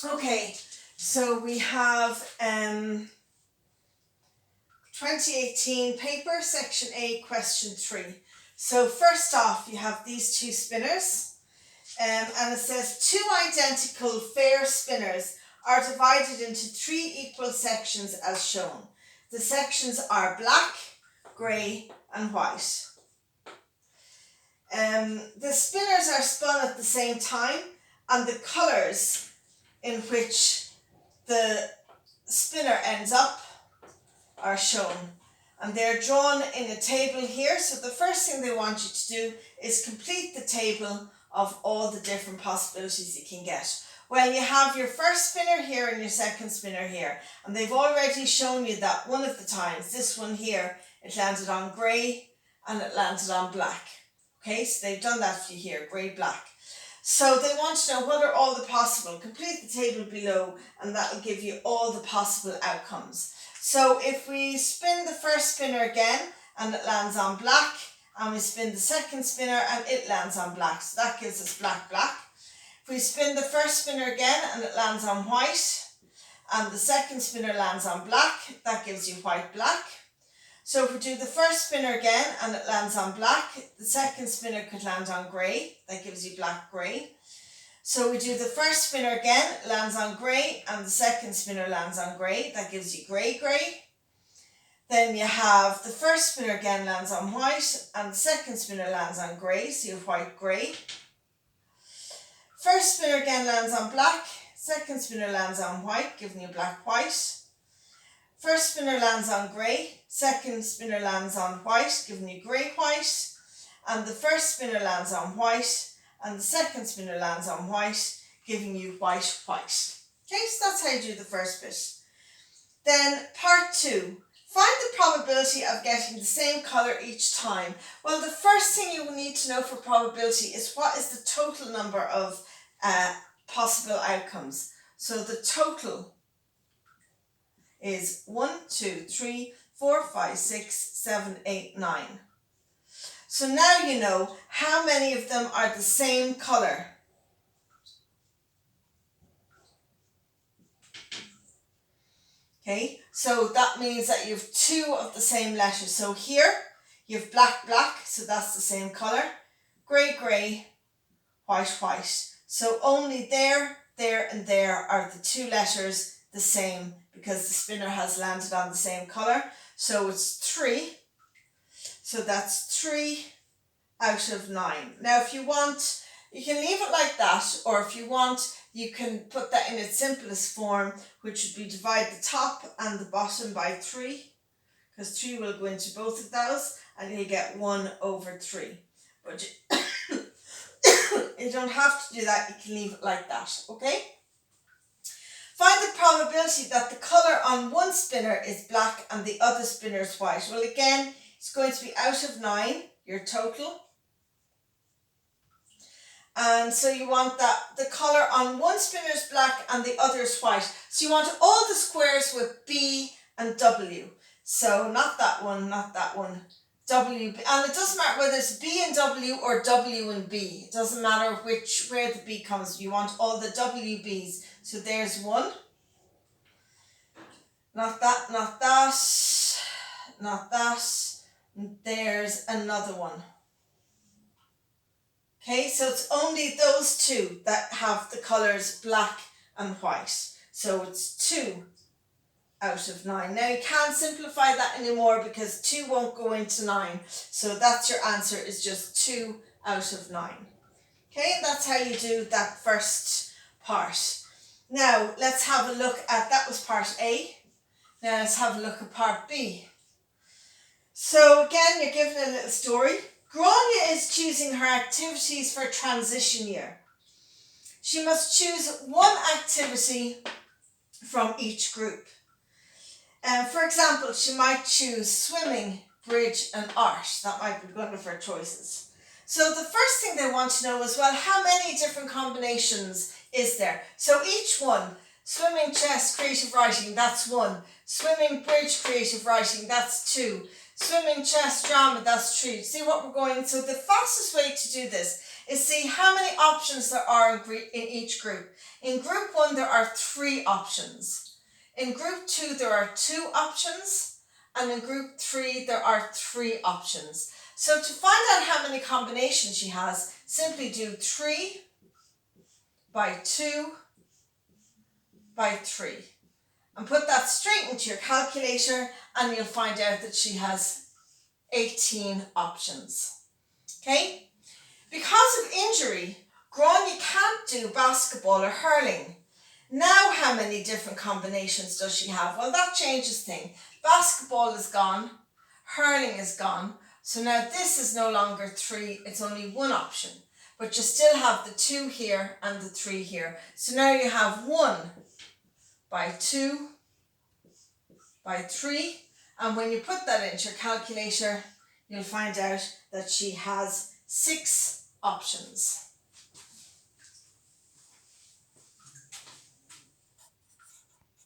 Okay, so we have 2018 paper, section A, question 3. So first off, you have these two spinners, and it says 2 identical fair spinners are divided into 3 equal sections as shown. The sections are black, grey and white. The spinners are spun at the same time, and the colours in which the spinner ends up are shown, and they're drawn in a table here. So the first thing they want you to do is complete the table of all the different possibilities you can get. Well, you have your first spinner here and your second spinner here, and they've already shown you that one of the times, this one here, it landed on grey and it landed on black. Okay, so they've done that for you here, grey, black. So they want to know what are all the possible. Complete the table below and that will give you all the possible outcomes. So if we spin the first spinner again and it lands on black, and we spin the second spinner and it lands on black, so that gives us black, black. If we spin the first spinner again and it lands on white, and the second spinner lands on black, that gives you white, black. So if we do the first spinner again and it lands on black, the second spinner could land on grey, that gives you black, grey. So we do the first spinner again, it lands on grey, and the second spinner lands on grey, that gives you grey, grey. Then you have the first spinner again lands on white, and the second spinner lands on grey, so you have white, grey. First spinner again lands on black, second spinner lands on white, giving you black, white. First spinner lands on grey, second spinner lands on white, giving you grey, white. And the first spinner lands on white, and the second spinner lands on white, giving you white, white. Okay, so that's how you do the first bit. Then part 2. Find the probability of getting the same colour each time. Well, the first thing you will need to know for probability is what is the total number of possible outcomes. So the total is 1, 2, 3, 4, 5, 6, 7, 8, 9. So now you know how many of them are the same colour. Okay, so that means that you have 2 of the same letters. So here you have black, black, so that's the same colour. Grey, grey, white, white. So only there, there and there are the 2 letters the same because the spinner has landed on the same colour. So it's 3. So that's 3 out of 9. Now if you want, you can leave it like that, or if you want, you can put that in its simplest form, which would be divide the top and the bottom by 3, because 3 will go into both of those, and you'll get 1 over 3. But you don't have to do that, you can leave it like that, okay? Find the probability that the colour on one spinner is black and the other spinner is white. Well, again, it's going to be out of 9, your total. And so you want that the colour on one spinner is black and the other is white. So you want all the squares with B and W. So not that one, not that one. W, and it doesn't matter whether it's B and W or W and B. It doesn't matter where the B comes. You want all the WBs. So there's 1. Not that, not that, not that. And there's another one. Okay, so it's only those 2 that have the colours black and white. So it's 2 out of 9. Now you can't simplify that anymore because 2 won't go into 9. So that's your answer, is just 2 out of 9. Okay, that's how you do that first part. Now let's have a look at, that was part A. Now let's have a look at part B. So again, you're given a little story. Grania is choosing her activities for transition year. She must choose one activity from each group. For example, she might choose swimming, bridge and art. That might be one of her choices. So the first thing they want to know is, well, how many different combinations is there? So each one, swimming, chess, creative writing, that's 1. Swimming, bridge, creative writing, that's 2. Swimming, chess, drama, that's 3. See what we're going? So the fastest way to do this is see how many options there are in each group. In group 1 there are 3 options. In group 2 there are 2 options, and in group 3 there are 3 options. So to find out how many combinations she has, simply do 3 by 2 by 3 and put that straight into your calculator, and you'll find out that she has 18 options. Okay? Because of injury, Gráinne can't do basketball or hurling. Now how many different combinations does she have? Well, that changes things. Basketball is gone, hurling is gone, so now this is no longer 3, it's only 1 option. But you still have the 2 here and the 3 here. So now you have 1 by 2 by 3, and when you put that into your calculator, you'll find out that she has 6 options.